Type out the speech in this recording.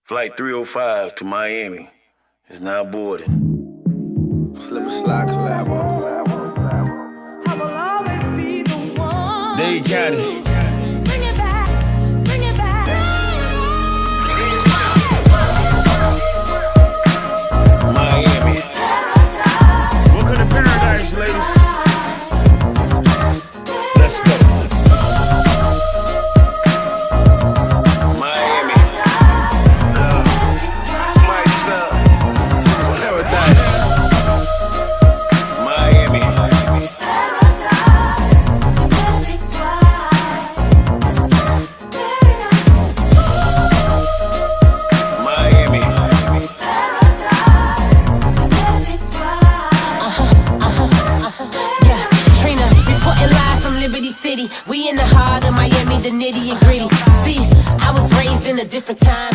Flight 305 to Miami is now boarded. Slip and slide collabo. I will always be the one. Dade County. Bring it back, bring it back. Miami. Welcome to paradise, ladies. Let's go. Miami. Might smell paradise. Miami. Miami. Yeah, Trina, reporting live from Liberty City. We in the heart of Miami, the nitty and gritty. See, I was raised in a different time.